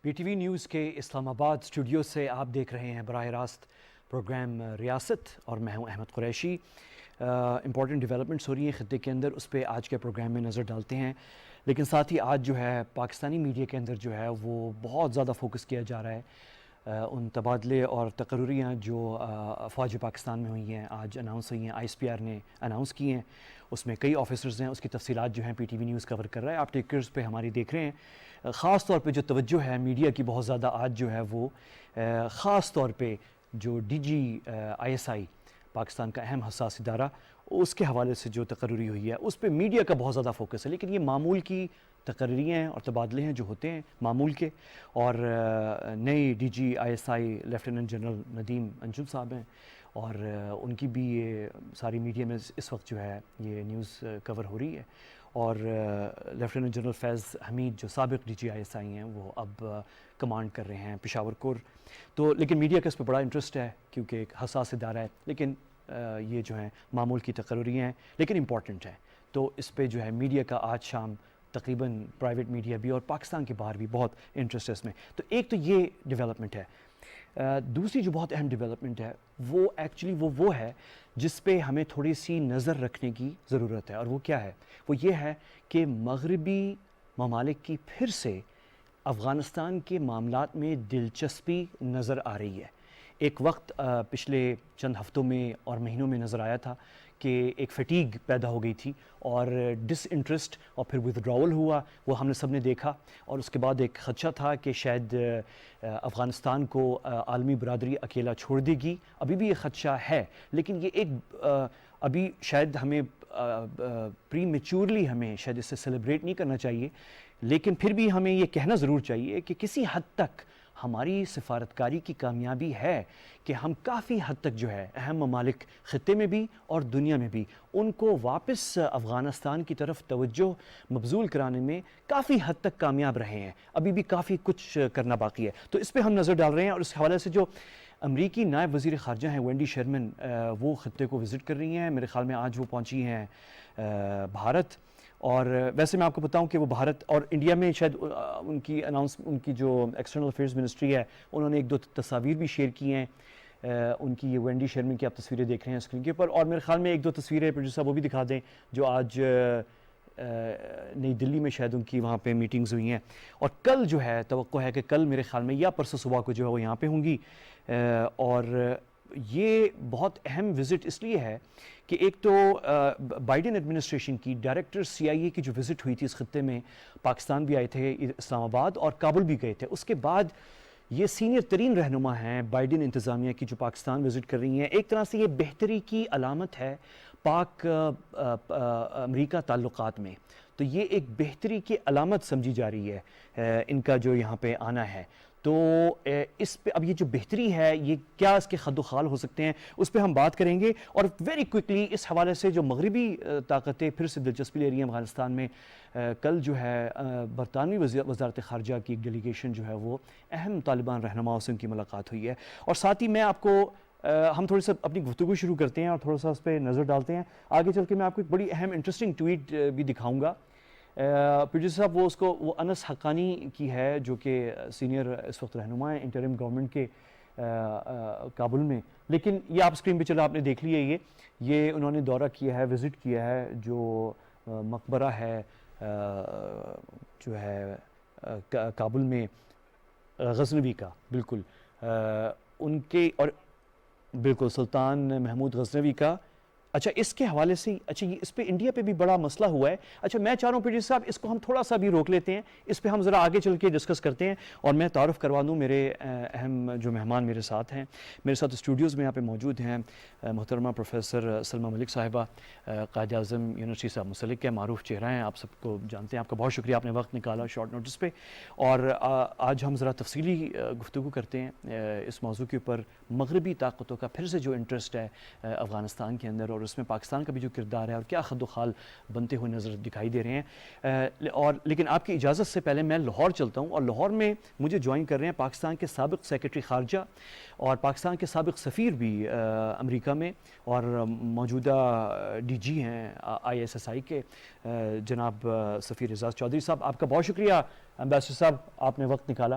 P T V news کے اسلام آباد studio سے آپ دیکھ رہے ہیں براہ راست پروگرام ریاست، اور میں ہوں احمد قریشی۔ امپورٹنٹ ڈیولپمنٹس ہو رہی ہیں خطے کے اندر، اس پہ آج کے پروگرام میں نظر ڈالتے ہیں۔ لیکن ساتھ ہی آج جو ہے پاکستانی میڈیا کے اندر جو ہے وہ بہت زیادہ فوکس کیا جا رہا ہے ان تبادلے اور تقرریاں جو افواج پاکستان میں ہوئی ہیں، آج اناؤنس ہوئی ہیں، آئی ایس پی آر نے اناؤنس کی ہیں۔ اس میں کئی آفیسرز ہیں، اس کی تفصیلات جو ہیں پی ٹی وی نیوز کور کر رہا ہے، آپ ٹیکرز پہ ہماری دیکھ رہے ہیں۔ خاص طور پہ جو توجہ ہے میڈیا کی بہت زیادہ آج جو ہے وہ خاص طور پہ جو D G I S I Pakistan کا اہم حساس ادارہ، اس کے حوالے سے جو تقرری ہوئی ہے اس پہ میڈیا کا بہت زیادہ فوکس ہے۔ لیکن یہ معمول کی تقرریاں ہیں اور تبادلے ہیں جو ہوتے ہیں معمول کے، اور نئے D G I S I lieutenant general Nadeem Anjum صاحب ہیں، اور ان کی بھی یہ ساری میڈیا میں اس وقت جو ہے یہ نیوز کور ہو رہی ہے۔ اور لیفٹیننٹ جنرل فیض حمید جو سابق ڈی جی آئی ایس آئی ہیں وہ اب کمانڈ کر رہے ہیں پشاور کور۔ تو لیکن میڈیا کا اس پہ بڑا انٹرسٹ ہے کیونکہ ایک حساس ادارہ ہے، لیکن یہ جو ہیں معمول کی تقرریاں ہیں لیکن امپورٹنٹ ہیں۔ تو اس پہ جو ہے میڈیا کا آج شام تقریباً پرائیویٹ میڈیا بھی اور پاکستان کے باہر بھی بہت انٹرسٹ ہے اس میں۔ تو ایک تو یہ ڈیولپمنٹ ہے۔ دوسری جو بہت اہم ڈیولپمنٹ ہے وہ ایکچولی وہ ہے جس پہ ہمیں تھوڑی سی نظر رکھنے کی ضرورت ہے، اور وہ کیا ہے؟ وہ یہ ہے کہ مغربی ممالک کی پھر سے افغانستان کے معاملات میں دلچسپی نظر آ رہی ہے۔ ایک وقت پچھلے چند ہفتوں میں اور مہینوں میں نظر آیا تھا کہ ایک فٹیگ پیدا ہو گئی تھی اور ڈس انٹرسٹ، اور پھر ودڈراول ہوا، وہ ہم نے سب نے دیکھا، اور اس کے بعد ایک خدشہ تھا کہ شاید افغانستان کو عالمی برادری اکیلا چھوڑ دے گی۔ ابھی بھی یہ خدشہ ہے، لیکن یہ ایک ابھی شاید ہمیں پری میچورلی ہمیں شاید اس سے سیلیبریٹ نہیں کرنا چاہیے، لیکن پھر بھی ہمیں یہ کہنا ضرور چاہیے کہ کسی حد تک ہماری سفارتکاری کی کامیابی ہے کہ ہم کافی حد تک جو ہے اہم ممالک خطے میں بھی اور دنیا میں بھی ان کو واپس افغانستان کی طرف توجہ مبذول کرانے میں کافی حد تک کامیاب رہے ہیں۔ ابھی بھی کافی کچھ کرنا باقی ہے، تو اس پہ ہم نظر ڈال رہے ہیں۔ اور اس حوالے سے جو امریکی نائب وزیر خارجہ ہیں وینڈی شرمن، وہ خطے کو وزٹ کر رہی ہیں۔ میرے خیال میں آج وہ پہنچی ہیں بھارت، اور ویسے میں آپ کو بتاؤں کہ وہ بھارت اور انڈیا میں شاید ان کی جو ایکسٹرنل افیئرز منسٹری ہے انہوں نے ایک دو تصاویر بھی شیئر کی ہیں ان کی۔ یہ وینڈی شرمن کی آپ تصویریں دیکھ رہے ہیں اسکرین کے اوپر، اور میرے خیال میں ایک دو تصویریں پروڈیوسر صاحب وہ بھی دکھا دیں جو آج نئی دلی میں شاید ان کی وہاں پہ میٹنگز ہوئی ہیں۔ اور کل جو ہے توقع ہے کہ کل میرے خیال میں یا پرسوں صبح کو جو ہے وہ یہاں پہ ہوں گی۔ اور یہ بہت اہم وزٹ اس لیے ہے کہ ایک تو بائیڈن ایڈمنسٹریشن کی ڈائریکٹر سی آئی اے کی جو وزٹ ہوئی تھی اس خطے میں، پاکستان بھی آئے تھے اسلام آباد اور کابل بھی گئے تھے، اس کے بعد یہ سینئر ترین رہنما ہیں بائیڈن انتظامیہ کی جو پاکستان وزٹ کر رہی ہیں۔ ایک طرح سے یہ بہتری کی علامت ہے پاک امریکہ تعلقات میں، تو یہ ایک بہتری کی علامت سمجھی جا رہی ہے ان کا جو یہاں پہ آنا ہے۔ تو اس پہ اب یہ جو بہتری ہے یہ کیا اس کے خد و خال ہو سکتے ہیں اس پہ ہم بات کریں گے۔ اور ویری کوئکلی اس حوالے سے جو مغربی طاقتیں پھر سے دلچسپی لے رہی ہیں افغانستان میں، کل جو ہے برطانوی وزارت خارجہ کی ایک ڈیلیگیشن جو ہے وہ اہم طالبان رہنماؤں سے ان کی ملاقات ہوئی ہے۔ اور ساتھ ہی میں آپ کو ہم تھوڑے سا اپنی گفتگو شروع کرتے ہیں اور تھوڑا سا اس پہ نظر ڈالتے ہیں۔ آگے چل کے میں آپ کو ایک بڑی اہم انٹرسٹنگ ٹویٹ بھی دکھاؤں گا۔ پروڈیوسر صاحب وہ انس حقانی کی ہے جو کہ سینئر اس وقت رہنما ہیں انٹرم گورنمنٹ کے کابل میں، لیکن یہ آپ اسکرین پہ چلا آپ نے دیکھ لیا، یہ انہوں نے دورہ کیا ہے، وزٹ کیا ہے جو مقبرہ ہے جو ہے کابل میں غزنوی کا، بالکل ان کے، اور بالکل سلطان محمود غزنوی کا۔ اچھا اس کے حوالے سے اچھا یہ اس پہ انڈیا پہ بھی بڑا مسئلہ ہوا ہے۔ اچھا میں چاہ رہا ہوں پروڈیوسر صاحب اس کو ہم تھوڑا سا بھی روک لیتے ہیں، اس پہ ہم ذرا آگے چل کے ڈسکس کرتے ہیں، اور میں تعارف کروا دوں میرے اہم جو مہمان میرے ساتھ ہیں، میرے ساتھ اسٹوڈیوز میں یہاں پہ موجود ہیں محترمہ پروفیسر سلمیٰ ملک صاحبہ، قائد اعظم یونیورسٹی سے منسلک ہے، معروف چہرہ ہیں، آپ سب کو جانتے ہیں، آپ کا بہت شکریہ آپ نے وقت نکالا شارٹ نوٹس پہ۔ اور آج ہم ذرا تفصیلی گفتگو کرتے ہیں اس موضوع کے اوپر، مغربی طاقتوں کا پھر سے جو انٹرسٹ ہے افغانستان کے اندر، اور اس میں پاکستان کا بھی جو کردار ہے اور کیا خد و خال بنتے ہوئے نظر دکھائی دے رہے ہیں۔ اور لیکن آپ کی اجازت سے پہلے میں لاہور چلتا ہوں، اور لاہور میں مجھے جوائن کر رہے ہیں پاکستان کے سابق سیکرٹری خارجہ اور پاکستان کے سابق سفیر بھی امریکہ میں، اور موجودہ ڈی جی ہیں آئی ایس ایس آئی کے، جناب سفیر اعزاز چودھری صاحب۔ آپ کا بہت شکریہ ایمبیسڈر صاحب، آپ نے وقت نکالا۔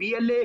BLA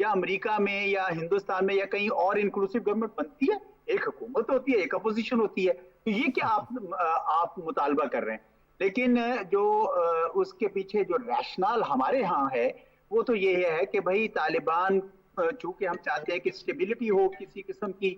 یا امریکہ میں یا ہندوستان میں یا کہیں اور انکلوسیو گورنمنٹ بنتی ہے؟ ایک حکومت ہوتی ہے، ایک اپوزیشن ہوتی ہے. تو یہ کیا آپ مطالبہ کر رہے ہیں؟ لیکن جو اس کے پیچھے جو ریشنال ہمارے ہاں ہے وہ تو یہ ہے کہ بھائی طالبان چونکہ ہم چاہتے ہیں کہ اسٹیبلٹی ہو کسی قسم کی،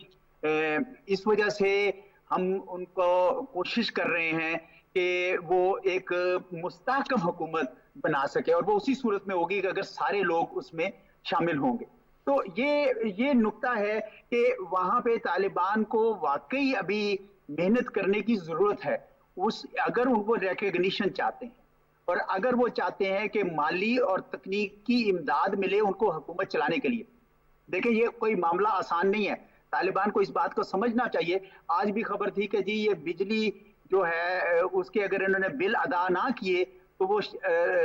اس وجہ سے ہم ان کو کوشش کر رہے ہیں کہ وہ ایک مستحکم حکومت بنا سکے، اور وہ اسی صورت میں ہوگی کہ اگر سارے لوگ اس میں شامل ہوں گے. تو یہ نکتہ ہے کہ وہاں پہ طالبان کو واقعی ابھی محنت کرنے کی ضرورت ہے. اگر ان کو ریکگنیشن چاہتے ہیں اور اگر وہ چاہتے ہیں کہ مالی اور تکنیکی امداد ملے ان کو حکومت چلانے کے لیے. دیکھیں یہ کوئی معاملہ آسان نہیں ہے، طالبان کو اس بات کو سمجھنا چاہیے. آج بھی خبر تھی کہ جی یہ بجلی جو ہے اس کے اگر انہوں نے بل ادا نہ کیے تو وہ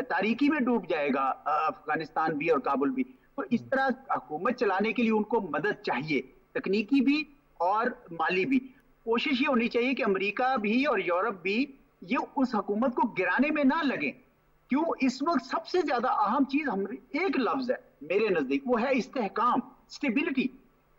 تاریکی میں ڈوب جائے گا افغانستان بھی اور کابل بھی. تو اس طرح حکومت چلانے کے لیے ان کو مدد چاہیے، تکنیکی بھی اور مالی بھی. کوشش یہ ہونی چاہیے کہ امریکہ بھی اور یورپ بھی یہ اس حکومت کو گرانے میں نہ لگیں. کیوں؟ اس وقت سب سے زیادہ اہم چیز ایک لفظ ہے میرے نزدیک، وہ ہے استحکام، اسٹیبلٹی.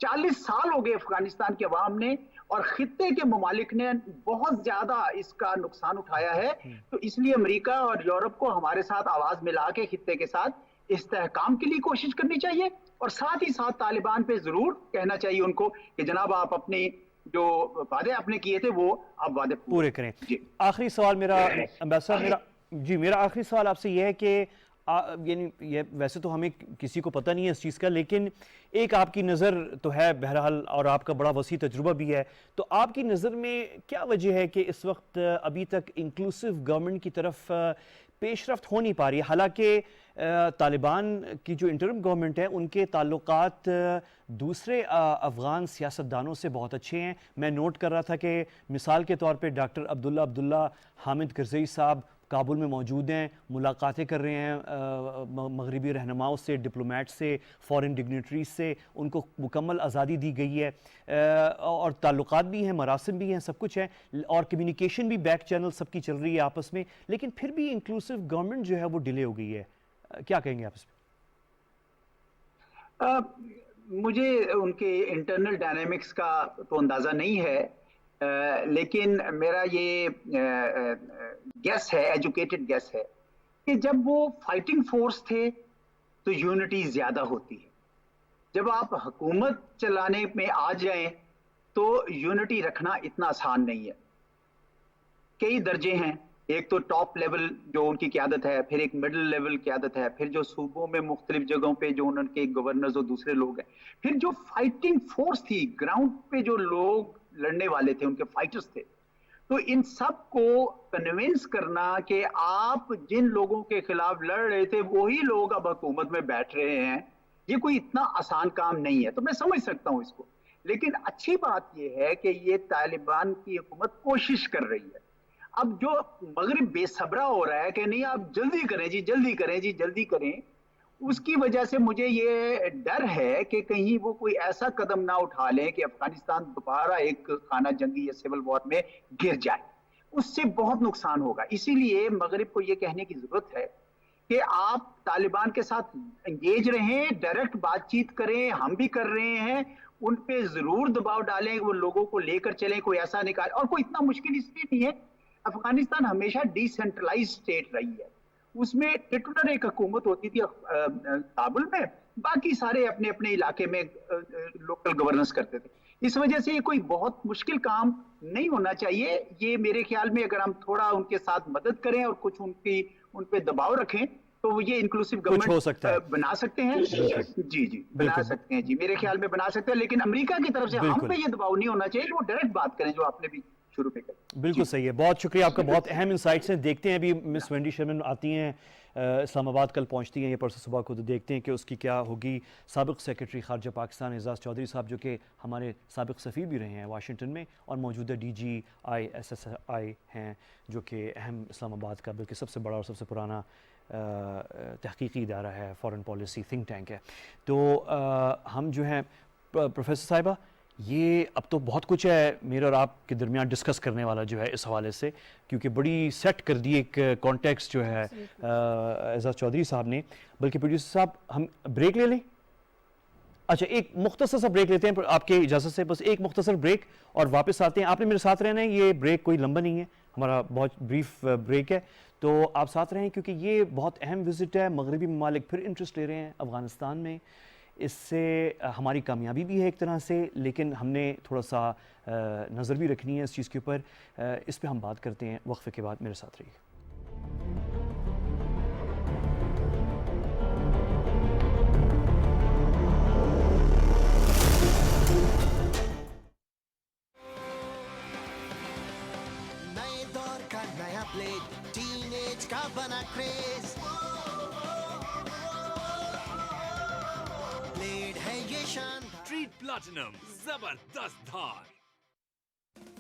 40 سال ہو گئے افغانستان کے عوام نے اور خطے کے ممالک نے بہت زیادہ اس کا نقصان اٹھایا ہے. تو اس لیے امریکہ اور یورپ کو ہمارے ساتھ آواز ملا کے خطے کے ساتھ استحکام کے لیے کوشش کرنی چاہیے، اور ساتھ ہی ساتھ طالبان پہ ضرور کہنا چاہیے ان کو کہ جناب آپ اپنی جو وعدے آپ نے کیے تھے وہ آپ وعدے پورے کریں. جی. آخری سوال میرا امبیسڈر، میرا آخری سوال آپ سے یہ ہے کہ یعنی یہ ویسے تو ہمیں کسی کو پتہ نہیں ہے اس چیز کا، لیکن ایک آپ کی نظر تو ہے بہرحال، اور آپ کا بڑا وسیع تجربہ بھی ہے. تو آپ کی نظر میں کیا وجہ ہے کہ اس وقت ابھی تک انکلوسیو گورنمنٹ کی طرف پیش رفت ہو نہیں پا رہی ہے؟ حالانکہ طالبان کی جو انٹرم گورنمنٹ ہے ان کے تعلقات دوسرے افغان سیاستدانوں سے بہت اچھے ہیں. میں نوٹ کر رہا تھا کہ مثال کے طور پہ ڈاکٹر عبداللہ حامد کرزئی صاحب کابل میں موجود ہیں، ملاقاتیں کر رہے ہیں مغربی رہنماؤں سے، ڈپلومیٹ سے، فورن ڈگنیٹریز سے. ان کو مکمل آزادی دی گئی ہے اور تعلقات بھی ہیں، مراسم بھی ہیں، سب کچھ ہے، اور کمیونیکیشن بھی بیک چینل سب کی چل رہی ہے آپس میں. لیکن پھر بھی انکلوسیو گورنمنٹ جو ہے وہ ڈیلے ہو گئی ہے. کیا کہیں گے آپ اس پہ؟ مجھے ان کے انٹرنل ڈائنامکس کا تو اندازہ نہیں ہے، لیکن میرا یہ گیس ہے، ایجوکیٹڈ گیس ہے، کہ جب وہ فائٹنگ فورس تھے تو یونٹی زیادہ ہوتی ہے. جب آپ حکومت چلانے میں آ جائیں تو یونٹی رکھنا اتنا آسان نہیں ہے. کئی درجے ہیں، ایک تو ٹاپ لیول جو ان کی قیادت ہے، پھر ایک مڈل لیول قیادت ہے، پھر جو صوبوں میں مختلف جگہوں پہ جو ان کے گورنرز اور دوسرے لوگ ہیں، پھر جو فائٹنگ فورس تھی گراؤنڈ پہ جو لوگ لڑنے والے تھے ان کے فائٹرز تھے. تو ان سب کو کنونس کرنا کہ آپ جن لوگوں کے خلاف لڑ رہے تھے وہی لوگ اب حکومت میں بیٹھ رہے ہیں، یہ کوئی اتنا آسان کام نہیں ہے. تو میں سمجھ سکتا ہوں اس کو، لیکن اچھی بات یہ ہے کہ یہ طالبان کی حکومت کوشش کر رہی ہے. اب جو مغرب بے صبرا ہو رہا ہے کہ نہیں آپ جلدی کریں جی، جلدی کریں جی، جلدی کریں، اس کی وجہ سے مجھے یہ ڈر ہے کہ کہیں وہ کوئی ایسا قدم نہ اٹھا لیں کہ افغانستان دوبارہ ایک خانہ جنگی یا سول وار میں گر جائے. اس سے بہت نقصان ہوگا. اسی لیے مغرب کو یہ کہنے کی ضرورت ہے کہ آپ طالبان کے ساتھ انگیج رہیں، ڈائریکٹ بات چیت کریں، ہم بھی کر رہے ہیں، ان پہ ضرور دباؤ ڈالیں، وہ لوگوں کو لے کر چلیں، کوئی ایسا نکال. اور کوئی اتنا مشکل اس لیے نہیں ہے، افغانستان ہمیشہ ڈی سینٹرلائز اسٹیٹ رہی ہے. اس میں ٹٹولر ایک حکومت ہوتی تھی کابل میں، باقی سارے اپنے اپنے علاقے میں لوکل گورننس کرتے تھے. اس وجہ سے یہ کوئی بہت مشکل کام نہیں ہونا چاہیے. یہ میرے خیال میں اگر ہم تھوڑا ان کے ساتھ مدد کریں اور کچھ ان پہ دباؤ رکھیں تو وہ یہ انکلوسیو گورنمنٹ بنا سکتے ہیں. جی بنا سکتے ہیں، جی میرے خیال میں بنا سکتے ہیں. لیکن امریکہ کی طرف سے ہم پہ یہ دباؤ نہیں ہونا چاہیے کہ وہ ڈائریکٹ بات کریں، جو آپ نے بھی شروع پہ کریں. بالکل صحیح ہے. بہت شکریہ آپ کا، بہت اہم انسائٹس ہیں. دیکھتے ہیں ابھی مس وینڈی شرمن آتی ہیں اسلام آباد، کل پہنچتی ہیں یہ پرسوں صبح کو، تو دیکھتے ہیں کہ اس کی کیا ہوگی. سابق سیکرٹری خارجہ پاکستان اعزاز چودھری صاحب، جو کہ ہمارے سابق سفیر بھی رہے ہیں واشنگٹن میں، اور موجودہ DGI ہیں، جو کہ اہم اسلام آباد کا بلکہ سب سے بڑا اور سب سے پرانا تحقیقی ادارہ ہے، فورن پالیسی تھنک ٹینک ہے. تو ہم جو ہیں پروفیسر صاحبہ، یہ اب تو بہت کچھ ہے میرے اور آپ کے درمیان ڈسکس کرنے والا جو ہے اس حوالے سے، کیونکہ بڑی سیٹ کر دی ایک کانٹیکسٹ جو ہے اعزاز چودھری صاحب نے. بلکہ پروڈیوسر صاحب ہم بریک لے لیں؟ اچھا ایک مختصر سا بریک لیتے ہیں آپ کے اجازت سے, بس ایک مختصر بریک اور واپس آتے ہیں. آپ نے میرے ساتھ رہنا ہے, یہ بریک کوئی لمبا نہیں ہے, ہمارا بہت بریف بریک ہے, تو آپ ساتھ رہیں کیونکہ یہ بہت اہم وزٹ ہے. مغربی ممالک پھر انٹرسٹ لے رہے ہیں افغانستان میں, اس سے ہماری کامیابی بھی ہے ایک طرح سے, لیکن ہم نے تھوڑا سا نظر بھی رکھنی ہے اس چیز کے اوپر. اس پہ ہم بات کرتے ہیں وقفے کے بعد, میرے ساتھ رہیے. بنا کریز بلیڈ ہے یہ شاندار ٹریٹ پلاٹینم زبردست دھار.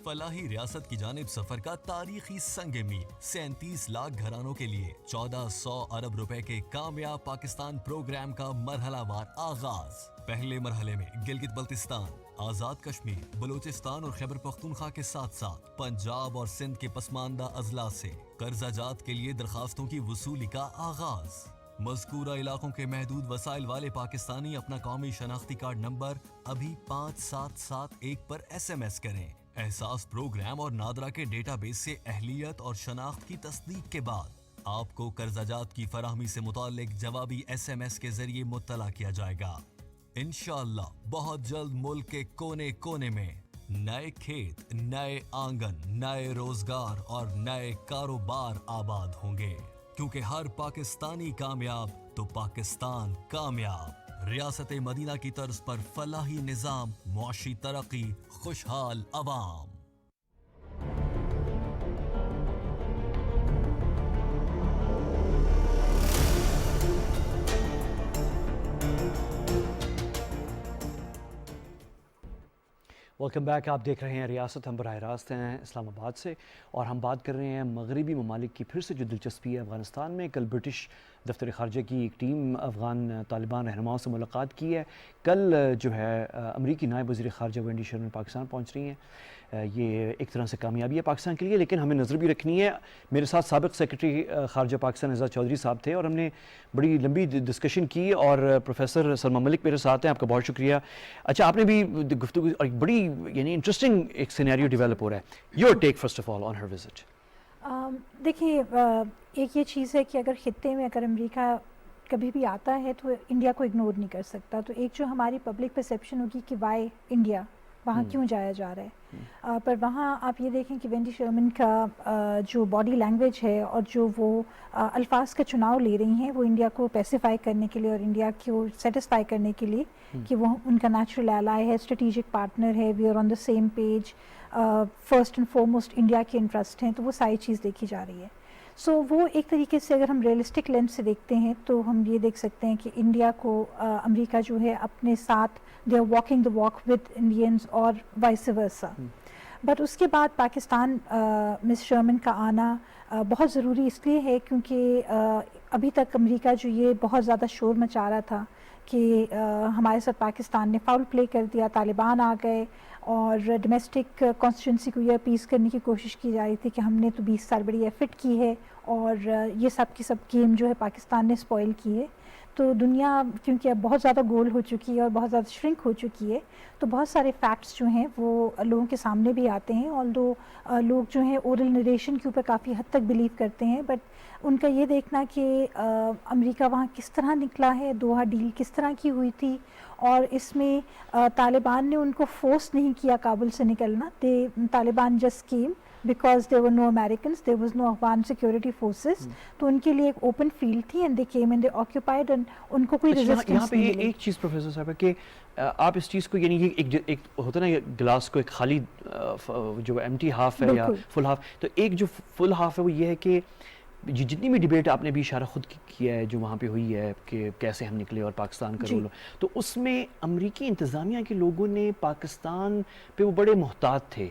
فلاحی ریاست کی جانب سفر کا تاریخی سنگ میل 37 لاکھ گھرانوں کے لیے 1400 ارب روپے کے کامیاب پاکستان پروگرام کا مرحلہ وار آغاز. پہلے مرحلے میں گلگت بلتستان, آزاد کشمیر, بلوچستان اور خیبر پختونخوا کے ساتھ ساتھ پنجاب اور سندھ کے پسماندہ اضلاع سے قرضہ جات کے لیے درخواستوں کی وصولی کا آغاز. مذکورہ علاقوں کے محدود وسائل والے پاکستانی اپنا قومی شناختی کارڈ نمبر ابھی 5771 پر SMS کریں. احساس پروگرام اور نادرا کے ڈیٹا بیس سے اہلیت اور شناخت کی تصدیق کے بعد آپ کو قرضہ جات کی فراہمی سے متعلق جوابی SMS کے ذریعے مطلع کیا جائے گا. انشاءاللہ بہت جلد ملک کے کونے کونے میں نئے کھیت, نئے آنگن, نئے روزگار اور نئے کاروبار آباد ہوں گے, کیونکہ ہر پاکستانی کامیاب تو پاکستان کامیاب. ریاست مدینہ کی طرز پر فلاحی نظام, معاشی ترقی, خوشحال عوام. Welcome back. آپ دیکھ رہے ہیں ریاست, ہم براہ راست ہیں اسلام آباد سے, اور ہم بات کر رہے ہیں مغربی ممالک کی پھر سے جو دلچسپی ہے افغانستان میں. کل برٹش دفتر خارجہ کی ایک ٹیم افغان طالبان رہنماؤں سے ملاقات کی ہے. کل جو ہے امریکی نائب وزیر خارجہ وینڈی شرمن پاکستان پہنچ رہی ہیں. یہ ایک طرح سے کامیابی ہے پاکستان کے لیے, لیکن ہمیں نظر بھی رکھنی ہے. میرے ساتھ سابق سیکرٹری خارجہ پاکستان اعزاز چودھری صاحب تھے, اور ہم نے بڑی لمبی ڈسکشن کی, اور پروفیسر سلما ملک میرے ساتھ ہیں. آپ کا بہت شکریہ. اچھا, آپ نے بھی گفتگو, اور بڑی یعنی انٹرسٹنگ ایک سینیریو ڈیولپ ہو رہا ہے. Your take first of all on Hare visit. دیکھیے, ایک یہ چیز ہے کہ اگر خطے میں اگر امریکہ کبھی بھی آتا ہے تو انڈیا کو اگنور نہیں کر سکتا. تو ایک جو ہماری پبلک پرسیپشن ہوگی کہ وائی انڈیا, وہاں کیوں جایا جا رہا ہے, پر وہاں آپ یہ دیکھیں کہ وینڈی شرمن کا جو باڈی لینگویج ہے اور جو وہ الفاظ کا چناؤ لے رہی ہیں, وہ انڈیا کو پیسیفائی کرنے کے لیے اور انڈیا کو سیٹسفائی کرنے کے لیے کہ وہ ان کا نیچرل ایلائی ہے, اسٹریٹجک پارٹنر ہے, we are on the same page, first and foremost India کے انٹرسٹ ہیں. تو وہ ساری چیز دیکھی جا رہی ہے. سو وہ ایک طریقے سے اگر ہم ریئلسٹک لینس سے دیکھتے ہیں تو ہم یہ دیکھ سکتے ہیں کہ انڈیا کو امریکہ جو ہے اپنے ساتھ they are walking the walk with Indians اور وائس ورسا. بٹ اس کے بعد پاکستان مس شرمن کا آنا بہت ضروری اس لیے ہے کیونکہ ابھی تک امریکہ جو یہ بہت زیادہ شور مچا رہا تھا کہ ہمارے ساتھ پاکستان نے فاؤل پلے کر دیا, طالبان آ گئے, اور ڈومیسٹک کانسٹیٹوئنسی کو یہ اپیز کرنے کی کوشش کی جا رہی تھی کہ ہم نے تو 20 سال بڑی ایفرٹ کی ہے, اور یہ سب کی سب گیم جو ہے پاکستان نے اسپوائل کی ہے. تو دنیا کیونکہ اب بہت زیادہ گول ہو چکی ہے اور بہت زیادہ شرنک ہو چکی ہے, تو بہت سارے فیکٹس جو ہیں وہ لوگوں کے سامنے بھی آتے ہیں. آلدو لوگ جو ہیں اورل نریشن کے اوپر کافی حد تک بلیو کرتے ہیں, بٹ ان کا یہ دیکھنا کہ امریکہ وہاں کس طرح نکلا ہے, دوحہ ڈیل کس طرح کی ہوئی تھی, اور اس میں طالبان نے ان کو فورس نہیں کیا کابل سے نکلنا. Taliban just came because there were no Americans, there was no Afghan security forces, تو ان کے لیے ایک اوپن فیلڈ تھی, and they came and they occupied, and ان کو کوئی resistance یہاں پہ نہیں ملی. ایک چیز پروفیسر صاحب ہے کہ آپ اس چیز کو, یعنی ایک ہوتا ہے نا گلاس کو ایک خالی جو ایمٹی ہاف ہے یا فل ہاف, تو ایک جو فل ہاف ہے وہ یہ ہے کہ جتنی بھی ڈیبیٹ آپ نے بھی اشارہ خود کیا ہے جو وہاں پہ ہوئی ہے کہ کیسے ہم نکلے اور پاکستان کا رول, تو اس میں امریکی انتظامیہ کے لوگوں نے پاکستان پہ وہ بڑے محتاط تھے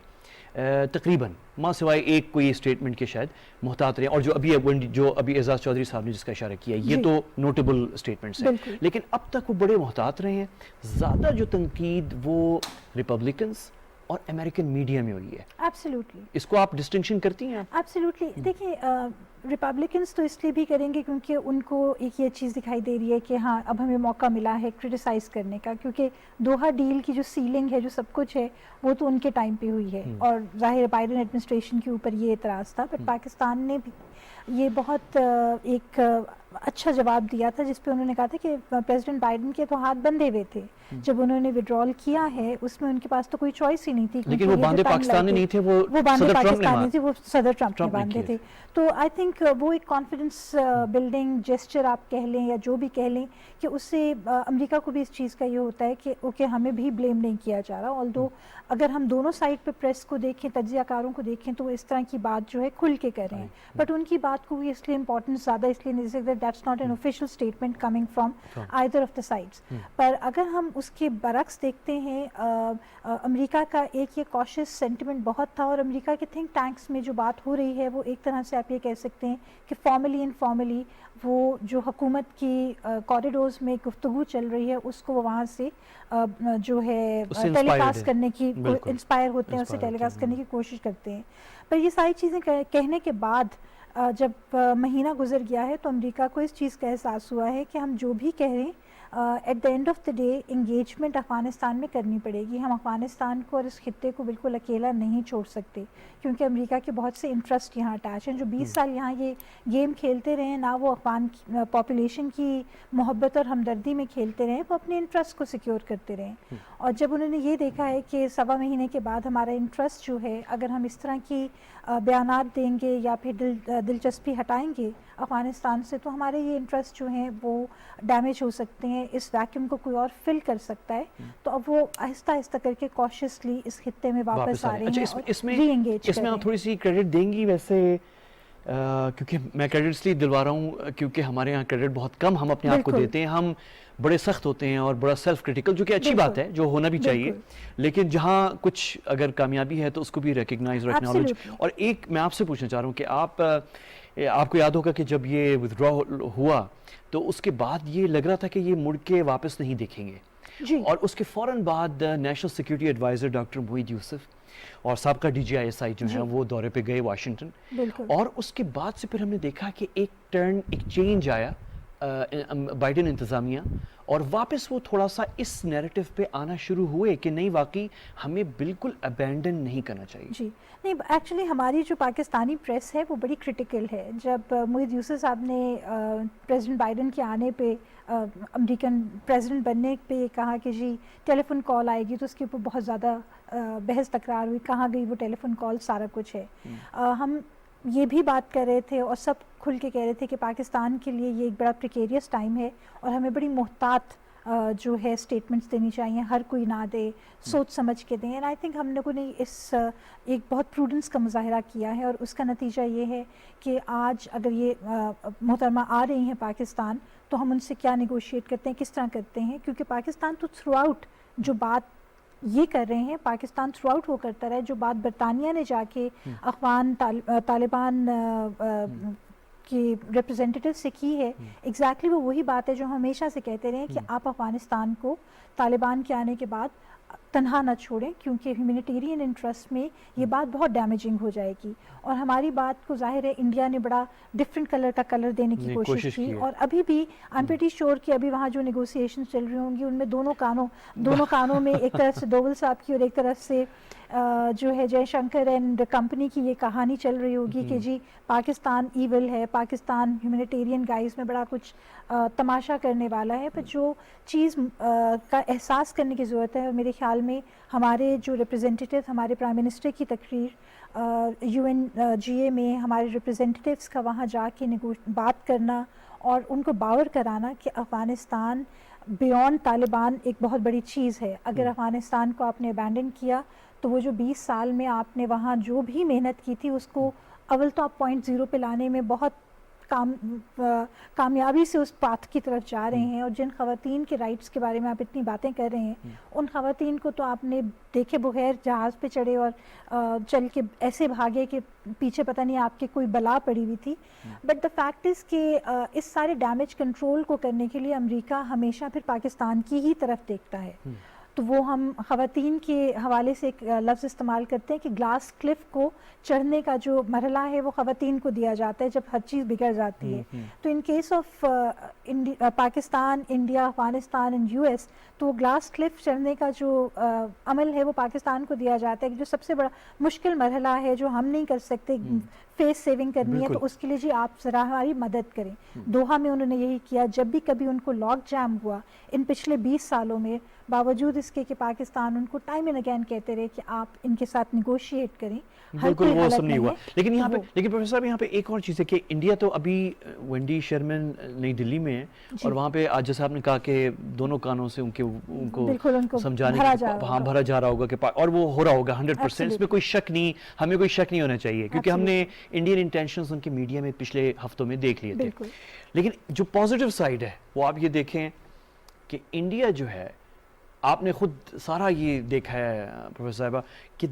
تقریباً, ماں سوائے ایک کوئی اسٹیٹمنٹ کے شاید محتاط رہے. اور جو ابھی اعزاز چودھری صاحب نے جس کا اشارہ کیا یہ تو نوٹیبل اسٹیٹمنٹس ہیں, لیکن اب تک وہ بڑے محتاط رہے ہیں. زیادہ جو تنقید وہ ریپبلکنز اور امریکن میڈیا میں ہوئی ہے. ایبسلیوٹلی. اس کو آپ ڈسٹنکشن کرتی ہیں؟ ایبسلیوٹلی. دیکھیں ریپبلکنس تو اس لیے بھی کریں گے کیونکہ ان کو ایک یہ چیز دکھائی دے رہی ہے کہ ہاں اب ہمیں موقع ملا ہے کرٹیسائز کرنے کا، کیونکہ دوحہ ڈیل کی جو سیلنگ ہے، جو سب کچھ ہے، وہ تو ان کے ٹائم پہ ہوئی ہے اور ظاہر ہے بائیڈن ایڈمنسٹریشن کے اوپر یہ اعتراض تھا، بٹ پاکستان نے بھی یہ بہت ایک اچھا جواب دیا تھا جس پہ انہوں نے کہا تھا کہ پریزیڈنٹ بائیڈن کے تو ہاتھ بندھے ہوئے تھے جب انہوں نے وڈرال کیا ہے، اس میں ان کے پاس تو کوئی چوائس ہی نہیں تھی، لیکن وہ باندھے پاکستانی نہیں تھے، وہ باندھے صدر ٹرمپ نے پاکستانی تھے، وہ صدر ٹرمپ نے باندھے تھے. تو آئی تھنک وہ ایک کانفیڈنس بلڈنگ جیسچر آپ کہہ لیں یا جو بھی کہہ لیں کہ اس سے امریکہ کو بھی اس چیز کا یہ ہوتا ہے کہ اوکے ہمیں بھی بلیم نہیں کیا جا رہا، آلدو اگر ہم دونوں سائڈ پہ پریس کو دیکھیں، تجزیہ کاروں کو دیکھیں تو وہ اس طرح کی بات جو ہے کھل کے کر رہے ہیں، بٹ ان کی بات کو اس لیے امپورٹنس زیادہ اس لیے نہیں دے سکتے، that's not an official statement coming from either of the sides. پر اگر ہم اس کے برعکس دیکھتے ہیں، امریکہ کا ایک یہ کوشش سینٹیمنٹ بہت تھا، اور امریکہ کے تھنک ٹینکس میں جو بات ہو رہی ہے وہ ایک طرح سے آپ یہ کہہ سکتے ہیں کہ فارملی انفارملی وہ جو حکومت کی کوریڈورز میں گفتگو چل رہی ہے اس کو وہاں سے جو ہے ٹیلی کاسٹ کرنے کی انسپائر ہوتے ہیں، اسے ٹیلی کاسٹ کرنے کی کوشش کرتے ہیں. پر یہ ساری چیزیں کہنے کے بعد جب مہینہ گزر گیا ہے تو امریکہ کو اس چیز کا احساس ہوا ہے کہ ہم جو بھی کہہ رہے ہیں at the end of the day engagement Afghanistan میں کرنی پڑے گی. ہم افغانستان کو اور اس خطے کو بالکل اکیلا نہیں چھوڑ سکتے کیونکہ امریکہ کے بہت سے انٹرسٹ یہاں اٹیچ ہیں. جو 20 سال یہاں یہ گیم کھیلتے رہے ہیں، نہ وہ افغان پاپولیشن کی محبت اور ہمدردی میں کھیلتے رہے، وہ اپنے انٹرسٹ کو سیکیور کرتے رہے. اور جب انہوں نے یہ دیکھا ہے کہ 1.25 مہینے کے بعد ہمارا انٹرسٹ جو ہے، اگر ہم اس طرح کی بیانات دیں گے یا پھر دلچسپی ہٹائیں گے افغانستان سے، تو ہمارے یہ انٹرسٹ جو ہیں وہ ڈیمیج ہو سکتے ہیں، اس ویکیوم کو کوئی اور فل کر سکتا ہے. تو اب وہ آہستہ آہستہ کر کے کوششلی اس خطے میں واپس آ رہے ہیں اور ری انگیج. اس میں آپ تھوڑی سی کریڈٹ دیں گی ویسے، کیونکہ میں کریڈٹ اس لیے دلوا رہا ہوں کیونکہ ہمارے یہاں کریڈٹ بہت کم ہم اپنے آپ کو دیتے ہیں، ہم بڑے سخت ہوتے ہیں اور بڑا سیلف کریٹیکل، جو کہ اچھی بات ہے، جو ہونا بھی چاہیے، لیکن جہاں کچھ اگر کامیابی ہے تو اس کو بھی ریکگنائز اور ایکنالج. اور ایک میں آپ سے پوچھنا چاہ رہا ہوں کہ آپ کو یاد ہوگا کہ جب یہ ودرا ہوا تو اس کے بعد یہ لگ رہا تھا کہ یہ مڑ کے واپس نہیں دیکھیں گے، اور اس کے فوراً بعد نیشنل سیکورٹی ایڈوائزر ڈاکٹر موحید یوسف اور سابقہ DGISI جو ہیں وہ دورے پہ گئے واشنگٹن، اور اس کے بعد سے پھر ہم نے دیکھا کہ ایک ٹرن، ایک چینج آیا بائیڈن انتظامیہ، اور واپس وہ تھوڑا سا اس نیریٹو پہ آنا شروع ہوئے کہ نہیں واقعی ہمیں بالکل ابینڈن نہیں کرنا چاہیے. جی نہیں، ایکچولی ہماری جو پاکستانی پریس ہے وہ بڑی کرٹیکل ہے. جب موحید یوسف صاحب نے پریزیڈنٹ بائیڈن کے آنے پہ، امریکن پریزیڈنٹ بننے پہ یہ کہا کہ جی ٹیلی فون کال آئے گی، تو اس کے اوپر بہت زیادہ بحث تکرار ہوئی، کہاں گئی وہ ٹیلی فون کال، سارا کچھ ہے. ہم یہ بھی بات کر رہے تھے اور سب کھل کے کہہ رہے تھے کہ پاکستان کے لیے یہ ایک بڑا پریکیریس ٹائم ہے اور ہمیں بڑی محتاط جو ہے اسٹیٹمنٹس دینی چاہیے، ہر کوئی نہ دے، سوچ سمجھ کے دیں. اینڈ آئی تھنک ہم لوگوں نے اس ایک بہت پروڈنس کا مظاہرہ کیا ہے، اور اس کا نتیجہ یہ ہے کہ آج اگر یہ محترمہ آ رہی ہیں پاکستان تو ہم ان سے کیا نیگوشیٹ کرتے ہیں، کس طرح کرتے ہیں، کیونکہ پاکستان تو تھرو آؤٹ جو بات یہ کر رہے ہیں، پاکستان تھرو آؤٹ وہ کرتا رہا ہے. جو بات برطانیہ نے جا کے افغان طالبان کی ریپرزینٹیٹیو سے کی ہے، ایگزیکٹلی وہ وہی بات ہے جو ہمیشہ سے کہتے رہے ہیں کہ آپ افغانستان کو طالبان کے آنے کے بعد تنہا نہ چھوڑیں، کیونکہ ہیومینیٹیرین انٹرسٹ میں یہ بات بہت ڈیمیجنگ ہو جائے گی. اور ہماری بات کو ظاہر ہے انڈیا نے بڑا ڈفرینٹ کلر کا کلر دینے کی کوشش کی، اور ابھی بھی آئی ایم پریٹی شیور کہ ابھی وہاں جو نیگوسیشن چل رہی ہوں گی ان میں دونوں کانوں میں ایک طرف سے دوول صاحب کی اور ایک طرف سے جو ہے جے شنکر اینڈ کمپنی کی یہ کہانی چل رہی ہوگی کہ جی پاکستان ایول ہے، پاکستان ہیومینیٹیرین گائز میں بڑا کچھ تماشا کرنے والا ہے. پر جو چیز کا احساس کرنے کی ضرورت ہے، میرے خیال میں ہمارے جو ریپرزینٹیٹیو، ہمارے پرائم منسٹر کی تقریر UNGA میں ہمارے ریپرزینٹیٹیوز کا وہاں جا کے بات کرنا اور ان کو باور کرانا کہ افغانستان بیونڈ طالبان ایک بہت بڑی چیز ہے. اگر افغانستان کو آپ نے ابینڈن کیا تو وہ جو 20 سال میں آپ نے وہاں جو بھی محنت کی تھی اس کو اول تو آپ پوائنٹ 0 پہ لانے میں بہت کامیابی سے اس پاتھ کی طرف جا رہے ہیں. اور جن خواتین کے رائٹس کے بارے میں آپ اتنی باتیں کر رہے ہیں، ان خواتین کو تو آپ نے دیکھے بغیر جہاز پہ چڑھے اور چل کے ایسے بھاگے کہ پیچھے پتہ نہیں آپ کے کوئی بلا پڑی ہوئی تھی. بٹ دا فیکٹ از کہ اس سارے ڈیمیج کنٹرول کو کرنے کے لیے امریکہ ہمیشہ پھر پاکستان کی ہی طرف دیکھتا ہے. تو وہ ہم خواتین کے حوالے سے ایک لفظ استعمال کرتے ہیں کہ گلاس کلف کو چڑھنے کا جو مرحلہ ہے وہ خواتین کو دیا جاتا ہے جب ہر چیز بگڑ جاتی ہے. تو in case of Pakistan, India, Afghanistan and U S, تو گلاس کلف چڑھنے کا جو عمل ہے وہ پاکستان کو دیا جاتا ہے, جو سب سے بڑا مشکل مرحلہ ہے جو ہم نہیں کر سکتے. فیس سیونگ کرنی ہے تو اس کے لیے جی آپ ذرا ہماری مدد کریں. دوحہ میں انہوں نے یہی کیا. جب بھی کبھی ان کو لاک جام ہوا ان پچھلے 20 سالوں میں, باوجود اس کے کہ پاکستان ان کو ٹائم اینڈ اگین کہتے رہے کہ آپ ان کے ساتھ نیگوشیٹ کریں, بالکل وہ سب نہیں ہوا. لیکن یہاں پہ پروفیسر صاحب یہاں پہ ایک اور چیز ہے کہ انڈیا تو ابھی وینڈی شرمن نئی دلی میں ہے اور وہاں پہ آج جیسے آپ نے کہا کہ دونوں کانوں سے ان کو سمجھانے وہاں بھرا جا رہا ہوگا کہ اور وہ ہو رہا ہوگا 100%. اس میں کوئی شک نہیں, ہمیں کوئی شک نہیں ہونا چاہیے کیونکہ ہم نے انڈین انٹینشنز ان کی میڈیا میں پچھلے ہفتوں میں دیکھ لیے تھے. لیکن جو پازیٹیو سائیڈ ہے وہ آپ یہ دیکھیں کہ انڈیا جو ہے, آپ نے خود سارا یہ دیکھا ہے پروفیسر صاحبہ کہ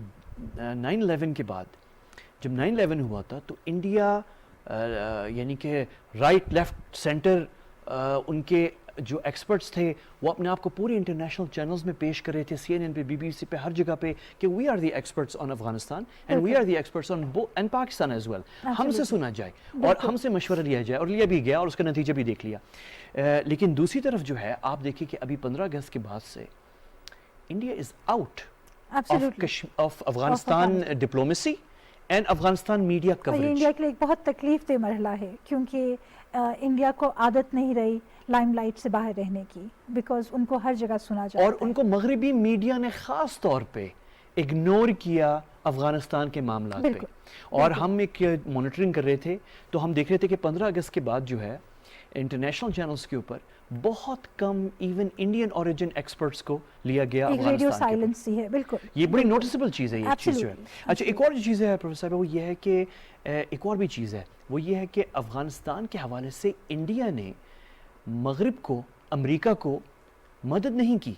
9/11 کے بعد جب 9/11 ہوا تھا تو انڈیا یعنی کہ رائٹ لیفٹ سینٹر ان کے جو ایکسپرٹس تھے وہ اپنے آپ کو پورے انٹرنیشنل چینلز میں پیش کر رہے تھے, CNN پہ, BBC پہ, ہر جگہ پہ, کہ we are the experts on Afghanistan and we are the experts on Pakistan as well. ہم سے سنا جائے اور ہم سے مشورہ لیا جائے, اور لیا بھی گیا اور اس کا نتیجہ بھی دیکھ لیا. لیکن دوسری طرف جو ہے آپ دیکھیں کہ ابھی 15 اگست کے بعد سے India is out of Afghanistan diplomacy and Afghanistan media coverage. یہ انڈیا کے لیے ایک بہت تکلیف دہ مرحلہ ہے کیونکہ انڈیا کو عادت نہیں رہی لائم لائٹ سے باہر رہنے کی, بیکاز ان کو ہر جگہ سنا جاتا ہے. اور ان کو مغربی میڈیا نے خاص طور پہ اگنور کیا افغانستان کے معاملات پہ. اور ہم ایک مانیٹرنگ کر رہے تھے تو ہم دیکھ رہے تھے کہ 15 اگست کے بعد جو ہے انٹرنیشنل چینلز کے اوپر بہت کم ایون انڈین اوریجن ایکسپرٹس کو لیا گیا افغانستان کے اوپر. بالکل یہ بڑی نوٹسبل چیز ہے یہ چیز جو ہے. اچھا ایک اور جو چیز ہے پروفیسر صاحب وہ یہ ہے کہ ایک اور بھی چیز ہے وہ یہ ہے کہ افغانستان کے حوالے سے انڈیا نے مغرب کو, امریکہ کو مدد نہیں کی,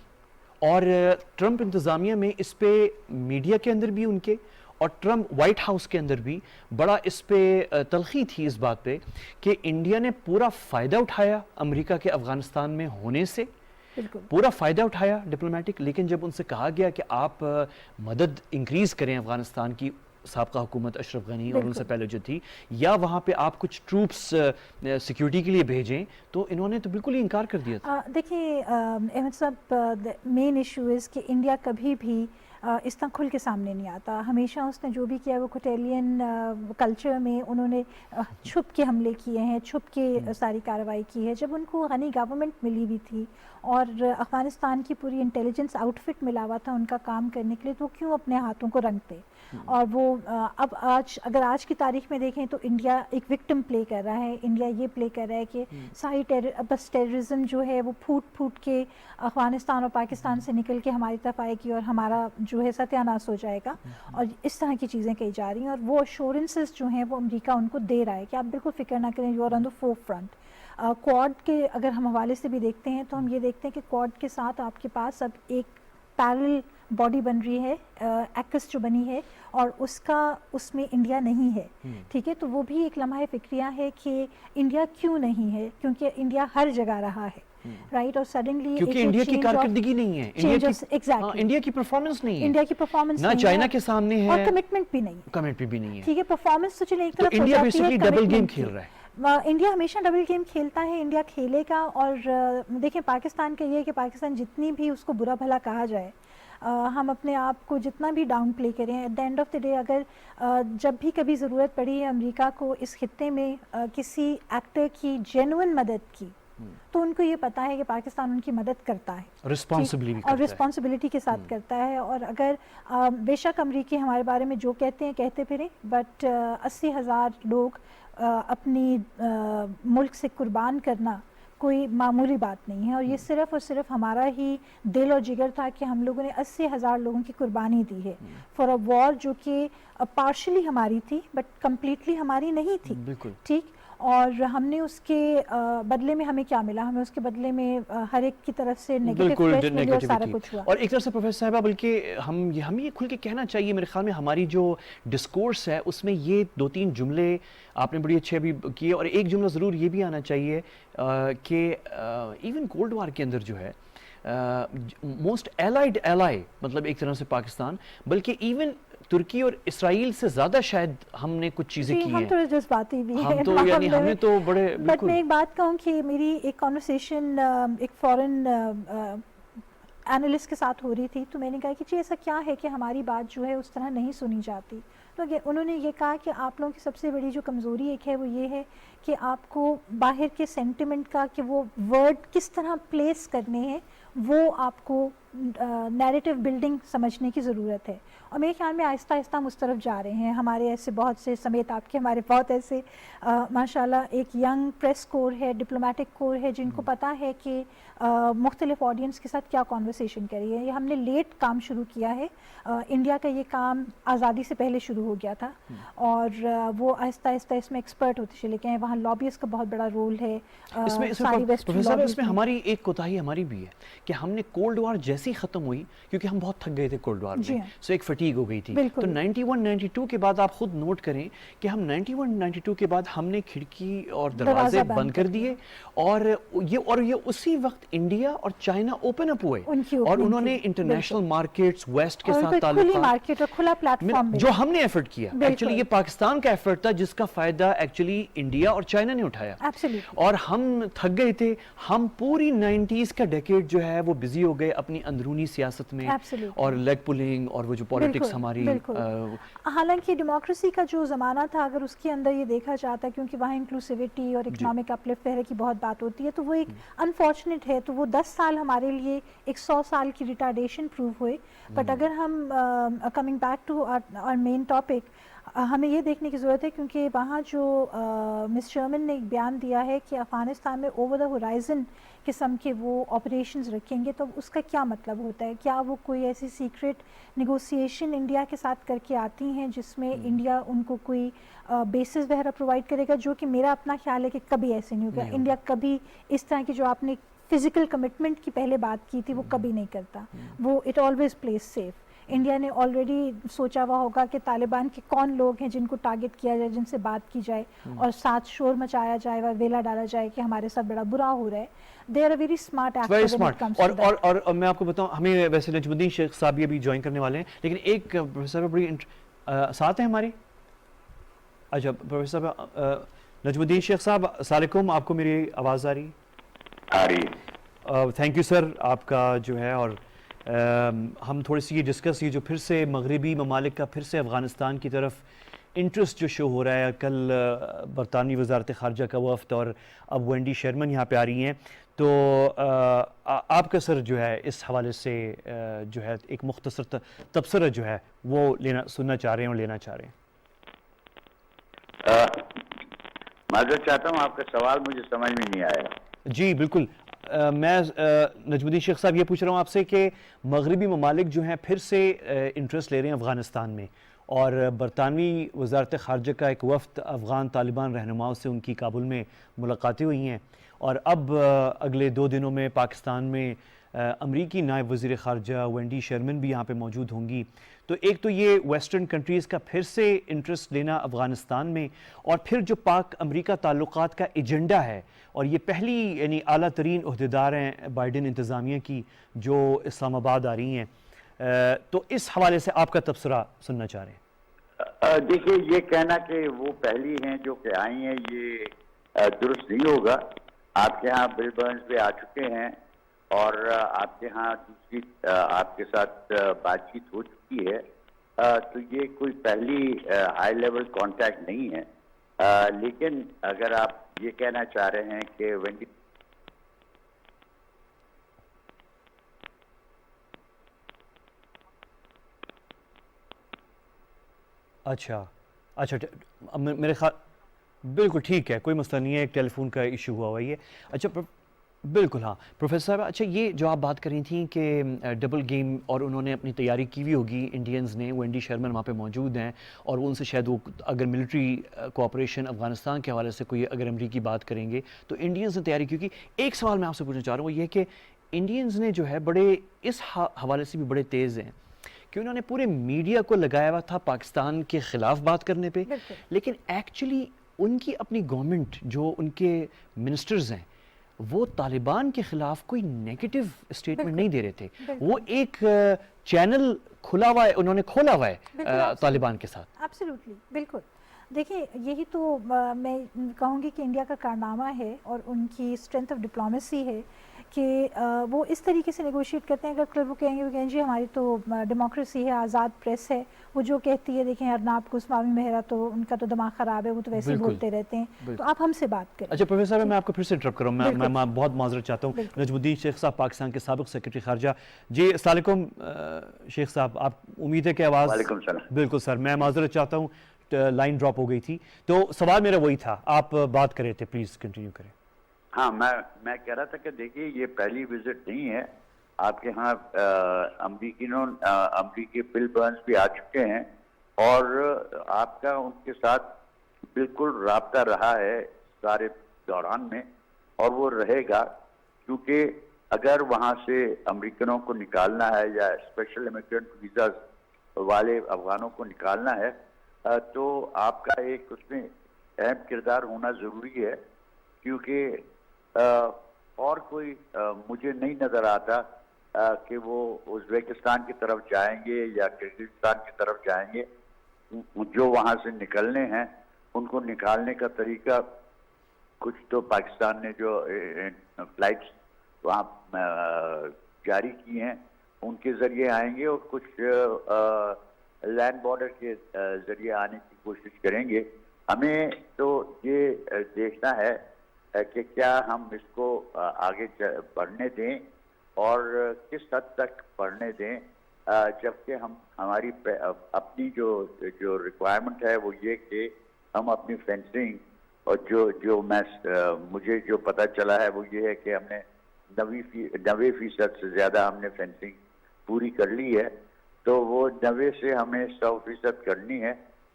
اور ٹرمپ انتظامیہ میں اس پہ میڈیا کے اندر بھی ان کے اور ٹرمپ وائٹ ہاؤس کے اندر بھی بڑا اس پہ تلخی تھی اس بات پہ کہ انڈیا نے پورا فائدہ اٹھایا امریکہ کے افغانستان میں ہونے سے, پورا فائدہ اٹھایا ڈپلومیٹک. لیکن جب ان سے کہا گیا کہ آپ مدد انکریز کریں افغانستان کی, سابقہ حکومت اشرف غنی اور ان سے پہلے جو تھی, یا وہاں پہ آپ کچھ ٹروپس سیکیورٹی کے لیے بھیجیں, تو انہوں نے تو بالکل ہی انکار کر دیا تھا. دیکھیں احمد صاحب, مین ایشو از کہ انڈیا کبھی بھی اس طرح کھل کے سامنے نہیں آتا. ہمیشہ اس نے جو بھی کیا وہ کوٹیلین کلچر میں انہوں نے چھپ کے حملے کیے ہیں, چھپ کے ساری کارروائی کی ہے. جب ان کو غنی گورنمنٹ ملی ہوئی تھی اور افغانستان کی پوری انٹیلیجنس آؤٹ فٹ ملا ہوا تھا ان کا کام کرنے کے لیے, تو کیوں اپنے ہاتھوں کو رنگتے؟ اور وہ اب اگر آج کی تاریخ میں دیکھیں تو انڈیا ایک وکٹم پلے کر رہا ہے. انڈیا یہ پلے کر رہا ہے کہ ساری بس ٹیررزم جو ہے وہ پھوٹ کے افغانستان اور پاکستان سے نکل کے ہماری طرف آئے گی اور ہمارا جو ہے ستیہ ناش ہو جائے گا, اور اس طرح کی چیزیں کہی جا رہی ہیں. اور وہ ایشورنسز جو ہیں وہ امریکہ ان کو دے رہا ہے کہ آپ بالکل فکر نہ کریں, you are on the forefront. کوڈ کے اگر ہم حوالے سے بھی دیکھتے ہیں تو ہم یہ دیکھتے ہیں کہ کوڈ کے ساتھ آپ کے پاس اب ایک پیرل باڈی بن رہی ہے, ایکس جو بنی ہے, اور اس میں انڈیا نہیں ہے. ٹھیک ہے, تو وہ بھی ایک لمحہ فکریہ ہے کہ انڈیا کیوں نہیں ہے, کیونکہ انڈیا ہر جگہ رہا ہے, رائٹ. اور سڈنلی کیونکہ انڈیا کی کارکردگی نہیں ہے, انڈیا کی پرفارمنس نہیں ہے, انڈیا کی پرفارمنس نہ چائنا کے سامنے ہے, اور کمٹمنٹ بھی نہیں, کمٹمنٹ بھی نہیں ہے. ٹھیک ہے, پرفارمنس تو چلے ایک طرف انڈیا بیسیکلی ڈبل گیم کھیل رہا ہے. انڈیا ہمیشہ ڈبل گیم کھیلتا ہے, انڈیا کھیلے گا. اور دیکھیں پاکستان کا یہ ہے کہ پاکستان جتنی بھی اس کو برا بھلا کہا جائے, ہم اپنے آپ کو جتنا بھی ڈاؤن پلے کریں, at the end of the day اگر جب بھی کبھی ضرورت پڑی ہے امریکہ کو اس خطے میں کسی ایکٹر کی جینوئن مدد کی, تو ان کو یہ پتا ہے کہ پاکستان ان کی مدد کرتا ہے, رسپانسبلٹی کے ساتھ کرتا ہے. اور اگر بے شک امریکی ہمارے بارے میں جو کہتے ہیں کہتے پھریں, بٹ 80,000 لوگ اپنی ملک سے قربان کرنا کوئی معمولی بات نہیں ہے. اور یہ صرف اور صرف ہمارا ہی دل اور جگر تھا کہ ہم لوگوں نے 80,000 لوگوں کی قربانی دی ہے فار اے وار جو کہ پارشلی ہماری تھی بٹ کمپلیٹلی ہماری نہیں تھی. ٹھیک, اور ہم نے اس کے بدلے میں ہمیں کیا ملا, ہمیں اس کے بدلے میں ہر ایک کی طرف سے نیگیٹو اور سارا کچھ ہوا. اور ایک طرف سے پروفیسر صاحبہ بلکہ ہم یہ کھل کے کہنا چاہیے, میرے خیال میں ہماری جو ڈسکورس ہے اس میں یہ 2-3 جملے آپ نے بڑی اچھے ابھی کیے, اور ایک جملہ ضرور یہ بھی آنا چاہیے کہ ایون کولڈ وار کے اندر جو ہے موسٹ ایلائڈ ایلائی مطلب ایک طرح سے پاکستان، بلکہ ایون ترکی اور اسرائیل سے زیادہ شاید ہم نے کچھ چیزیں کی ہیں. ہم تھوڑے جذباتی بھی ہیں، ہم تو یعنی ہم نے تو بڑے بٹ میں ایک بات کہوں کہ میری ایک کانورسیشن ایک فورن اینالسٹ کے ساتھ ہو رہی تھی، تو میں نے کہا کہ جی ایسا کیا ہے کہ ہماری بات جو ہے اس طرح نہیں سنی جاتی. تو انہوں نے یہ کہا کہ آپ لوگوں کی سب سے بڑی جو کمزوری ایک ہے وہ یہ ہے کہ آپ کو باہر کے سینٹیمنٹ کا کہ وہ ورڈ کس طرح پلیس کرنے ہیں وہ آپ کو نیریٹو بلڈنگ سمجھنے کی ضرورت ہے. اور میرے خیال میں آہستہ آہستہ ہم اس طرف جا رہے ہیں. ہمارے ایسے بہت سے سمیت آپ کے ہمارے بہت ایسے ماشاءاللہ ایک ینگ پریس کور ہے، ڈپلومیٹک کور ہے، جن کو پتہ ہے کہ مختلف آڈینس کے ساتھ کیا کانورسیشن کری ہے. یہ ہم نے لیٹ کام شروع کیا ہے. انڈیا کا یہ کام آزادی سے پہلے شروع ہو گیا تھا اور وہ آہستہ آہستہ اس میں ایکسپرٹ ہوتے چلے گئے ہیں. وہاں لابیز کا بہت بڑا رول ہے. اس میں ہماری ایک کوتاہی ہماری بھی ہے کہ ہم نے کولڈ وار جیسی ختم ہوئی، کیونکہ ہم بہت تھک گئے تھے کولڈ وار میں، سو ایک فٹیگ ہو گئی تھی. تو 91-92 کے بعد آپ خود نوٹ کریں کہ ہم 91-92 کے بعد ہم نے کھڑکی اور دروازے بند کر دیے، اور یہ اسی وقت انڈیا اور چائنا اوپن اپ ہوئے اور انہوں نے انٹرنیشنل مارکیٹس ویسٹ کے ساتھ تعلقات جو ہم نے ایفرٹ کیا. ایکچولی یہ پاکستان کا ایفرٹ تھا جس کا فائدہ ایکچولی انڈیا اور چائنا نے اٹھایا، اور ہم تھک گئے تھے. ہم پوری 90s کا ڈیکیڈ جو ہے وہ بزی ہو گئے اپنی اندرونی سیاست میں اور لیگ پولنگ اور وہ جو پولیٹکس ہماری. حالانکہ ڈیموکریسی کا جو زمانہ تھا اگر اس کے اندر یہ دیکھا جاتا ہے کیونکہ وہاں انکلوسیوٹی اور اکنامک اپلفٹ وغیرہ کی بہت بات ہوتی ہے، تو وہ ایک انفارچونیٹ ہے. تو وہ 10 سال ہمارے لیے ایک 100 سال کی ریٹارڈیشن پروو ہوئے. بٹ اگر ہم coming back to our main topic, ہمیں یہ دیکھنے کی ضرورت ہے کیونکہ وہاں جو مس شرمن نے ایک بیان دیا ہے کہ افغانستان میں اوور دا ہورائزن قسم کے وہ آپریشنز رکھیں گے، تو اس کا کیا مطلب ہوتا ہے؟ کیا وہ کوئی ایسی سیکرٹ نیگوسیشن انڈیا کے ساتھ کر کے آتی ہیں جس میں انڈیا ان کو کوئی بیسز وغیرہ پرووائڈ کرے گا؟ جو کہ میرا اپنا خیال ہے کہ کبھی ایسے نہیں ہوگا. انڈیا کبھی اس طرح کی جو آپ نے فزیکل کمٹمنٹ کی پہلے بات کی تھی وہ کبھی نہیں کرتا. وہ it always plays safe. India نے آلریڈی سوچا ہوا ہوگا کہ طالبان کے کون لوگ ہیں جن کو ٹارگٹ کیا جائے، جن سے بات کی جائے اور ساتھ شور مچایا جائے اور ویلا ڈالا جائے کہ ہمارے ساتھ بڑا برا ہو رہا ہے. They are a very smart actor. اور میں آپ کو بتاؤں، ہمیں ویسے نجم الدین شیخ صاحب یہ بھی جوائن کرنے والے ہیں، لیکن ایک پروفیسر بڑی ساتھ ہیں ہماری. اچھا پروفیسر نجم الدین شیخ صاحب السلام علیکم، آپ کو میری آواز آ رہی؟ آ رہی. تھینک یو سر آپ کا جو ہے. اور ہم تھوڑی سی یہ ڈسکس یہ جو پھر سے مغربی ممالک کا پھر سے افغانستان کی طرف انٹرسٹ جو شو ہو رہا ہے. کل برطانوی وزارت خارجہ کا وفد اور اب وینڈی شرمن یہاں پہ آ رہی ہیں، تو آپ کا سر جو ہے اس حوالے سے جو ہے ایک مختصر تبصرہ جو ہے وہ سننا چاہ رہے ہیں اور لینا چاہ رہے ہیں. معذرت چاہتا ہوں، آپ کا سوال مجھے سمجھ میں نہیں آیا. جی بالکل، میں نجم الدین شیخ صاحب یہ پوچھ رہا ہوں آپ سے کہ مغربی ممالک جو ہیں پھر سے انٹرسٹ لے رہے ہیں افغانستان میں، اور برطانوی وزارت خارجہ کا ایک وفد افغان طالبان رہنماؤں سے ان کی کابل میں ملاقاتیں ہوئی ہیں، اور اب اگلے 2 دنوں میں پاکستان میں امریکی نائب وزیر خارجہ وینڈی شرمن بھی یہاں پہ موجود ہوں گی. تو ایک تو یہ ویسٹرن کنٹریز کا پھر سے انٹرسٹ لینا افغانستان میں، اور پھر جو پاک امریکہ تعلقات کا ایجنڈا ہے، اور یہ پہلی یعنی اعلیٰ ترین عہدیدار ہیں بائیڈن انتظامیہ کی جو اسلام آباد آ رہی ہیں، تو اس حوالے سے آپ کا تبصرہ سننا چاہ رہے ہیں. دیکھیے، یہ کہنا کہ وہ پہلی ہیں جو کہ آئی ہیں یہ درست نہیں ہوگا. آپ کے ہاں بل برنز پہ آ چکے ہیں اور آپ کے ہاں دوسری آپ کے ساتھ بات چیت ہو چکی ہے، تو یہ کوئی پہلی ہائی لیول کانٹیکٹ نہیں ہے. لیکن اگر آپ یہ کہنا چاہ رہے ہیں کہ وینڈی اچھا میرے خیال بالکل ٹھیک ہے، کوئی مسئلہ نہیں ہے، ایک ٹیلی فون کا ایشو ہوا ہوا ہے. اچھا بالکل ہاں پروفیسر صاحب، اچھا یہ جو آپ بات کر رہی تھیں کہ ڈبل گیم اور انہوں نے اپنی تیاری کی ہوئی ہوگی انڈینز نے، وینڈی شرمن وہاں پہ موجود ہیں اور وہ ان سے شاید وہ اگر ملٹری کوآپریشن افغانستان کے حوالے سے کوئی اگر امریکی بات کریں گے تو انڈینز نے تیاری کی. ایک سوال میں آپ سے پوچھنا چاہ رہا ہوں وہ یہ کہ انڈینز نے جو ہے بڑے اس حوالے سے بھی بڑے تیز ہیں کہ انہوں نے پورے میڈیا کو لگایا ہوا تھا پاکستان کے خلاف بات کرنے پہ، لیکن ایکچولی ان کی اپنی گورنمنٹ جو ان کے منسٹرز ہیں وہ طالبان کے خلاف کوئی نیگیٹو اسٹیٹمنٹ نہیں دے رہے تھے. بالکل. وہ ایک چینل کھلا ہوا ہے, انہوں نے کھولا ہوا بالکل، ہے طالبان کے ساتھ. ایبسلیوٹلی بالکل. دیکھیں یہی تو میں کہوں گی کہ انڈیا کا کارنامہ ہے اور ان کی اسٹرینتھ آف ڈپلومیسی ہے کہ وہ اس طریقے سے نیگوشیٹ کرتے ہیں. اگر وہ کہیں گے وہ کہیں جی ہماری تو ڈیموکریسی ہے, آزاد پریس ہے, وہ جو کہتی ہے دیکھیں ارناب گوسوامی مہرا تو ان کا تو دماغ خراب ہے, وہ تو ویسے ہی بالکل. بولتے رہتے ہیں, تو آپ ہم سے بات کریں. اچھا پروفیسر صاحب, میں آپ کو پھر سے انٹرپٹ کروں, میں بالکل. بہت معذرت چاہتا ہوں. بالکل. نجم الدین شیخ صاحب پاکستان کے سابق سیکرٹری خارجہ. جی السلام علیکم شیخ صاحب, آپ امید ہے کہ آواز. وعلیکم السلام. بالکل سر, میں معذرت چاہتا ہوں, لائن ڈراپ ہو گئی تھی. تو سوال میرا وہی تھا, آپ بات کر رہے تھے, پلیز کنٹینیو کریں. ہاں میں کہہ رہا تھا کہ دیکھیے یہ پہلی وزٹ نہیں ہے آپ کے ہاں. امریکی بل برنس بھی آ چکے ہیں اور آپ کا ان کے ساتھ بالکل رابطہ رہا ہے سارے دوران میں, اور وہ رہے گا, کیونکہ اگر وہاں سے امریکنوں کو نکالنا ہے یا اسپیشل امیگرنٹ ویزا والے افغانوں کو نکالنا ہے تو آپ کا ایک اس میں اہم کردار ہونا ضروری ہے, کیونکہ اور کوئی مجھے نہیں نظر آتا کہ وہ ازبیکستان کی طرف جائیں گے یا کرغزستان کی طرف جائیں گے. جو وہاں سے نکلنے ہیں ان کو نکالنے کا طریقہ کچھ تو پاکستان نے جو فلائٹس وہاں جاری کی ہیں ان کے ذریعے آئیں گے, اور کچھ لینڈ بارڈر کے ذریعے آنے کی کوشش کریں گے. ہمیں تو یہ دیکھنا ہے کہ کیا ہم اس کو آگے بڑھنے دیں اور کس حد تک بڑھنے دیں, جبکہ ہماری اپنی جو ریکوائرمنٹ ہے وہ یہ کہ ہم اپنی فینسنگ, اور جو مجھے جو پتہ چلا ہے وہ یہ ہے کہ ہم نے 90% سے زیادہ ہم نے فینسنگ پوری کر لی ہے, تو وہ 90 سے ہمیں 100% کرنی ہے.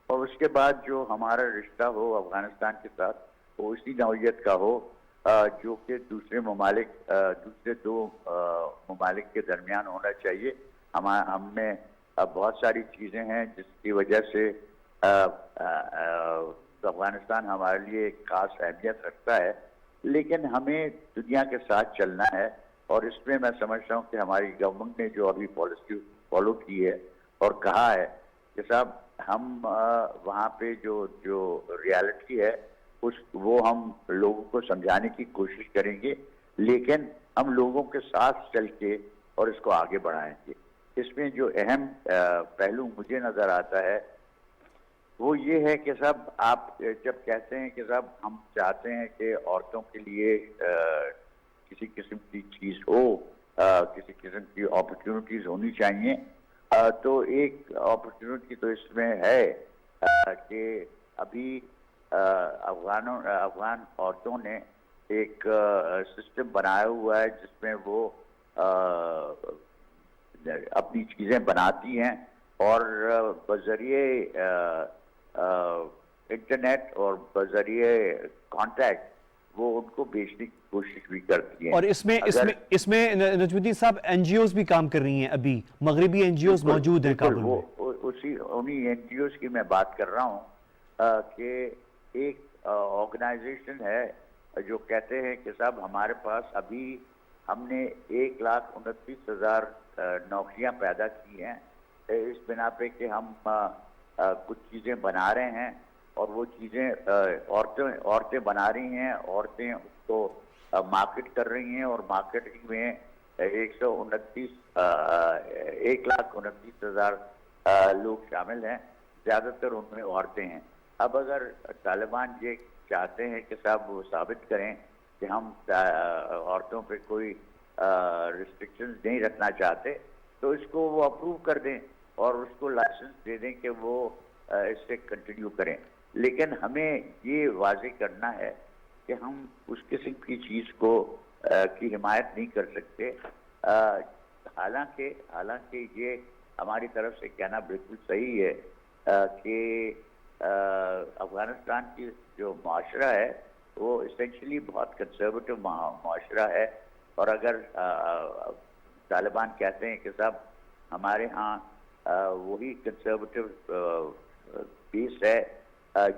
اور اس کے بعد جو ہمارا رشتہ ہو افغانستان کے ساتھ وہ اسی نوعیت کا ہو جو کہ دوسرے دو ممالک کے درمیان ہونا چاہیے. ہم میں بہت ساری چیزیں ہیں جس کی وجہ سے افغانستان ہمارے لیے ایک خاص اہمیت رکھتا ہے, لیکن ہمیں دنیا کے ساتھ چلنا ہے. اور اس میں میں سمجھتا ہوں کہ ہماری گورنمنٹ نے جو ابھی پالیسی فالو کی ہے اور کہا ہے کہ صاحب ہم وہاں پہ جو ریالٹی ہے وہ ہم لوگوں کو سمجھانے کی کوشش کریں گے, لیکن ہم لوگوں کے ساتھ چل کے اور اس کو آگے بڑھائیں گے. اس میں جو اہم پہلو مجھے نظر آتا ہے وہ یہ ہے کہ صاحب آپ جب کہتے ہیں کہ صاحب ہم چاہتے ہیں کہ عورتوں کے لیے کسی قسم کی چیز ہو, کسی قسم کی اپرچونٹیز ہونی چاہیے, تو ایک اپرچونٹی تو اس میں ہے کہ ابھی افغان عورتوں نے ایک سسٹم بنایا ہوا ہے جس میں وہ اپنی چیزیں بناتی ہیں اور بذریعے انٹرنیٹ اور بذریعے کانٹیکٹ وہ ان کو بیچنے کی کوشش بھی کرتی ہیں. اور اس میں نجم الدین صاحب این جی اوز بھی کام کر رہی ہیں, ابھی مغربی این جی اوز موجود ہیں کابل میں. انہی این جی اوز کی میں بات کر رہا ہوں کہ ایک آرگنائزیشن ہے جو کہتے ہیں کہ صاحب ہمارے پاس ابھی ہم نے 1,29,000 نوکریاں پیدا کی ہیں اس بنا پہ کہ ہم کچھ چیزیں بنا رہے ہیں, اور وہ چیزیں عورتیں بنا رہی ہیں, عورتیں اس کو مارکیٹ کر رہی ہیں, اور مارکیٹنگ میں 1,29,000 لوگ شامل ہیں, زیادہ تر ان میں عورتیں ہیں. اب اگر طالبان یہ چاہتے ہیں کہ صاحب وہ ثابت کریں کہ ہم عورتوں پہ کوئی ریسٹرکشنز نہیں رکھنا چاہتے, تو اس کو وہ اپروو کر دیں اور اس کو لائسنس دے دیں کہ وہ اس سے کنٹینیو کریں. لیکن ہمیں یہ واضح کرنا ہے کہ ہم اس قسم کی چیز کی حمایت نہیں کر سکتے, حالانکہ یہ ہماری طرف سے کہنا بالکل صحیح ہے کہ افغانستان کی جو معاشرہ ہے وہ اسینشلی بہت کنسرویٹو معاشرہ ہے, اور اگر طالبان کہتے ہیں کہ صاحب ہمارے ہاں وہی کنسرویٹو بیس ہے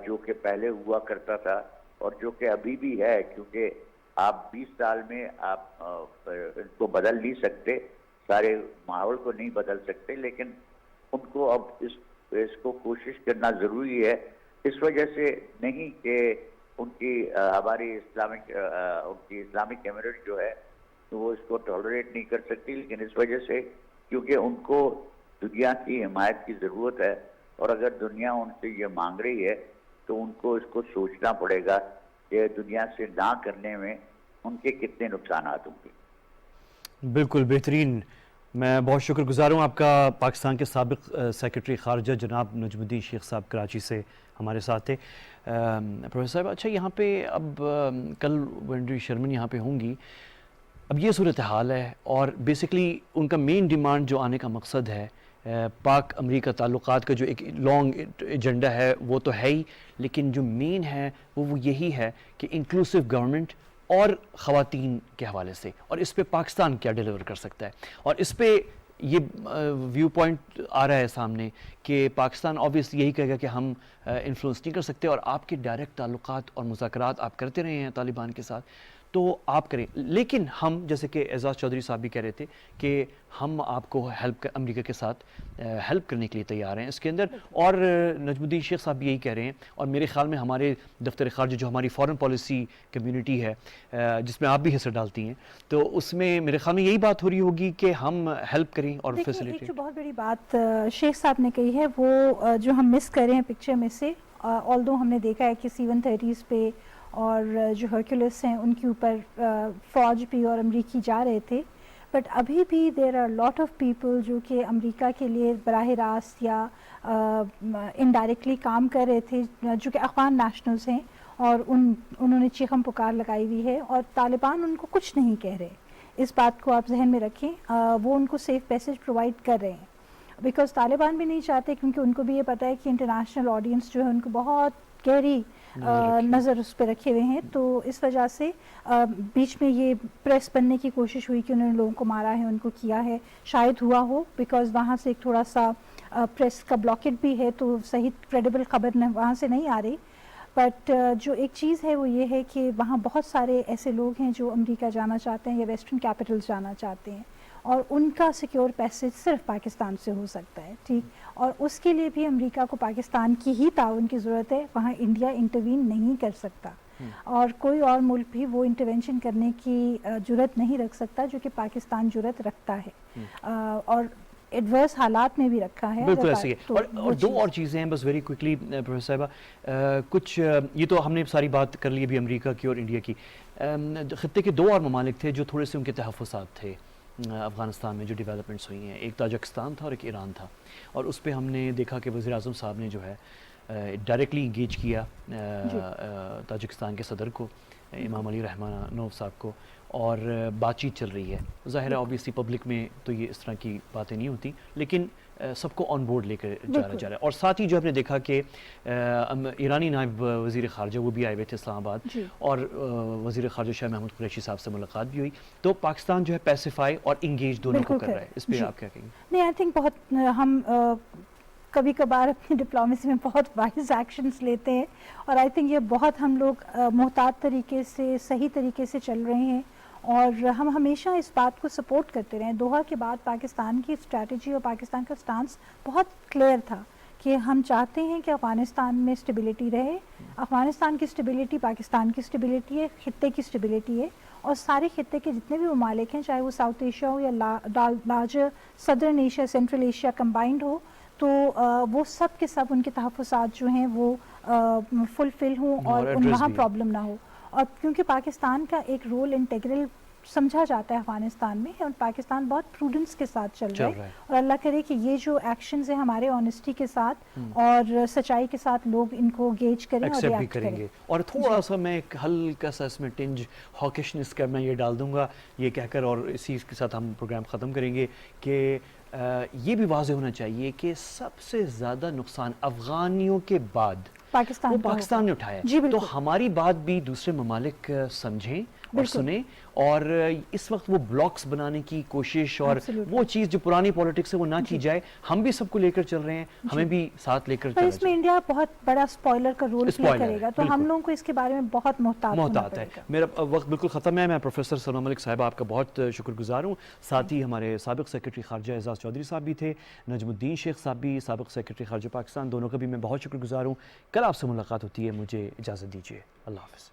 جو کہ پہلے ہوا کرتا تھا اور جو کہ ابھی بھی ہے, کیونکہ آپ 20 سال میں آپ ان کو بدل نہیں سکتے, سارے ماحول کو نہیں بدل سکتے, لیکن ان کو اب اس کو کوشش کرنا ضروری ہے. اس وجہ سے نہیں کہ ان کی ہماری اسلامک کمیونٹی جو ہے تو وہ اس کو ٹالریٹ نہیں کر سکتی, لیکن اس وجہ سے کیونکہ ان کو دنیا کی حمایت کی ضرورت ہے, اور اگر دنیا ان سے یہ مانگ رہی ہے تو ان کو اس کو سوچنا پڑے گا کہ دنیا سے نہ کرنے میں ان کے کتنے نقصانات ہوں گے. بالکل بہترین. میں بہت شکر گزار ہوں آپ کا. پاکستان کے سابق سیکرٹری خارجہ جناب نجم الدین شیخ صاحب کراچی سے ہمارے ساتھ تھے. پروفیسر صاحب, اچھا یہاں پہ اب کل وینڈی شرمن یہاں پہ ہوں گی, اب یہ صورتحال ہے اور بیسکلی ان کا مین ڈیمانڈ جو آنے کا مقصد ہے پاک امریکہ تعلقات کا جو ایک لانگ ایجنڈا ہے وہ تو ہے ہی, لیکن جو مین ہے وہ یہی ہے کہ انکلوسیو گورنمنٹ اور خواتین کے حوالے سے, اور اس پہ پاکستان کیا ڈیلیور کر سکتا ہے. اور اس پہ یہ ویو پوائنٹ آ رہا ہے سامنے کہ پاکستان آبویسلی یہی کہے گا کہ ہم انفلوئنس نہیں کر سکتے, اور آپ کے ڈائریکٹ تعلقات اور مذاکرات آپ کرتے رہے ہیں طالبان کے ساتھ تو آپ کریں, لیکن ہم جیسے کہ اعزاز چودھری صاحب بھی کہہ رہے تھے کہ ہم آپ کو امریکہ کے ساتھ ہیلپ کرنے کے لیے تیار ہیں اس کے اندر. اور نجم الدین شیخ صاحب بھی یہی کہہ رہے ہیں, اور میرے خیال میں ہمارے دفتر خارجہ جو ہماری فارن پالیسی کمیونٹی ہے جس میں آپ بھی حصہ ڈالتی ہیں, تو اس میں میرے خیال میں یہی بات ہو رہی ہوگی کہ ہم ہیلپ کریں اور فیسیلیٹیٹ. ایک جو بہت بڑی بات شیخ صاحب نے کہی ہے وہ جو ہم مس کر رہے ہیں پکچر میں سے, آلدو ہم نے دیکھا ہے کہ C-130s پہ اور جو ہرکولس ہیں ان کے اوپر فوج بھی اور امریکی جا رہے تھے, بٹ ابھی بھی there are lot of people جو کہ امریکہ کے لیے براہ راست یا انڈائریکٹلی کام کر رہے تھے جو کہ افغان نیشنلز ہیں, اور انہوں نے چیخم پکار لگائی ہوئی ہے, اور طالبان ان کو کچھ نہیں کہہ رہے. اس بات کو آپ ذہن میں رکھیں, وہ ان کو سیف پیسج پرووائڈ کر رہے ہیں بیکاز طالبان بھی نہیں چاہتے, کیونکہ ان کو بھی یہ پتہ ہے کہ انٹرنیشنل آڈینس جو ہے ان کو بہت گہری نظر اس پہ رکھے ہوئے ہیں. تو اس وجہ سے بیچ میں یہ پریس بننے کی کوشش ہوئی کہ انہوں نے لوگوں کو مارا ہے, ان کو کیا ہے, شاید ہوا ہو بیکاز وہاں سے ایک تھوڑا سا پریس کا بلاکٹ بھی ہے تو صحیح کریڈیبل خبر وہاں سے نہیں آ رہی. بٹ جو ایک چیز ہے وہ یہ ہے کہ وہاں بہت سارے ایسے لوگ ہیں جو امریکہ جانا چاہتے ہیں یا ویسٹرن کیپٹلز جانا چاہتے ہیں, اور ان کا سیکیور پیسج صرف پاکستان سے ہو سکتا ہے. ٹھیک, اور اس کے لیے بھی امریکہ کو پاکستان کی ہی تعاون کی ضرورت ہے. وہاں انڈیا انٹروین نہیں کر سکتا, اور کوئی اور ملک بھی وہ انٹرونشن کرنے کی جرت نہیں رکھ سکتا جو کہ پاکستان جرت رکھتا ہے, اور ایڈورس حالات میں بھی رکھا ہے. بالکل ایسے ہی. اور دو اور چیزیں ہیں بس ویری کوئکلی پروفیسر صاحبہ, کچھ یہ تو ہم نے ساری بات کر لی ابھی امریکہ کی اور انڈیا کی. خطے کے دو اور ممالک تھے جو تھوڑے سے ان کے تحفظات تھے افغانستان میں جو ڈیولپمنٹس ہوئی ہیں, ایک تاجکستان تھا اور ایک ایران تھا, اور اس پہ ہم نے دیکھا کہ وزیر اعظم صاحب نے جو ہے ڈائریکٹلی انگیج کیا تاجکستان کے صدر کو, امام علی رحمانوف صاحب کو, اور بات چیت چل رہی ہے. ظاہر ہے آبویسلی پبلک میں تو یہ اس طرح کی باتیں نہیں ہوتی, لیکن سب کو آن بورڈ لے کر جا رہا ہے. اور ساتھ ہی جو ہم نے دیکھا کہ ایرانی نائب وزیر خارجہ وہ بھی آئے ہوئے تھے اسلام آباد, اور وزیر خارجہ شاہ محمود قریشی صاحب سے ملاقات بھی ہوئی. تو پاکستان جو ہے پیسیفائی اور انگیج دونوں کو کر رہا ہے. اس پہ آپ کیا کہیں گے؟ نہیں, آئی تھنک بہت ہم کبھی کبھار اپنی ڈپلومیسی میں بہت وائز ایکشنز لیتے ہیں, اور آئی تھنک یہ بہت ہم لوگ محتاط طریقے سے صحیح طریقے سے چل رہے ہیں, اور ہم ہمیشہ اس بات کو سپورٹ کرتے رہے ہیں. دوحہ کے بعد پاکستان کی اسٹریٹجی اور پاکستان کا سٹانس بہت کلیئر تھا کہ ہم چاہتے ہیں کہ افغانستان میں اسٹیبلٹی رہے. افغانستان کی اسٹیبلٹی پاکستان کی اسٹیبلٹی ہے, خطے کی اسٹیبلٹی ہے, اور سارے خطے کے جتنے بھی ممالک ہیں چاہے وہ ساؤتھ ایشیا ہو یا larger southern Asia, central Asia combined ہو, تو وہ سب کے سب ان کے تحفظات جو ہیں وہ فلفل ہوں اور وہاں پرابلم نہ ہو. اور کیونکہ پاکستان کا ایک رول انٹیگرل سمجھا جاتا ہے افغانستان میں, اور پاکستان بہت پروڈنس کے ساتھ چل رہا ہے, اور اللہ کرے کہ یہ جو ایکشنز ہیں ہمارے آنیسٹی کے ساتھ اور سچائی کے ساتھ لوگ ان کو گیج کریں اور ریاکٹ کریں گے. اور تھوڑا سا میں ایک ہلکا سا اس میں ٹنج ہاکشنس کا میں یہ ڈال دوں گا یہ کہہ کر, اور اسی کے ساتھ ہم پروگرام ختم کریں گے, کہ یہ بھی واضح ہونا چاہیے کہ سب سے زیادہ نقصان افغانیوں کے بعد پاکستان نے اٹھایا ہے. تو ہماری بات بھی دوسرے ممالک سمجھیں اور سنیں, اور اس وقت وہ بلاکس بنانے کی کوشش اور وہ چیز جو پرانی پولیٹکس ہے وہ نہ کی جائے. ہم بھی سب کو لے کر چل رہے ہیں, ہمیں بھی ساتھ لے کر چلنا اس میں انڈیا بہت بڑا اسپوائلر کا رول پلے کرے گا, تو ہم لوگوں کو اس کے بارے میں بہت محتاط ہے. میرا وقت بالکل ختم ہے. میں پروفیسر سلما ملک صاحب آپ کا بہت شکر گزار ہوں. ساتھ ہی ہمارے سابق سیکرٹری خارجہ اعزاز چودھری صاحب بھی تھے, نجم الدین شیخ صاحب بھی سابق سیکرٹری خارجہ پاکستان, دونوں کا بھی میں بہت شکر گزار ہوں. کل آپ سے ملاقات ہوتی ہے, مجھے اجازت دیجیے. اللہ حافظ.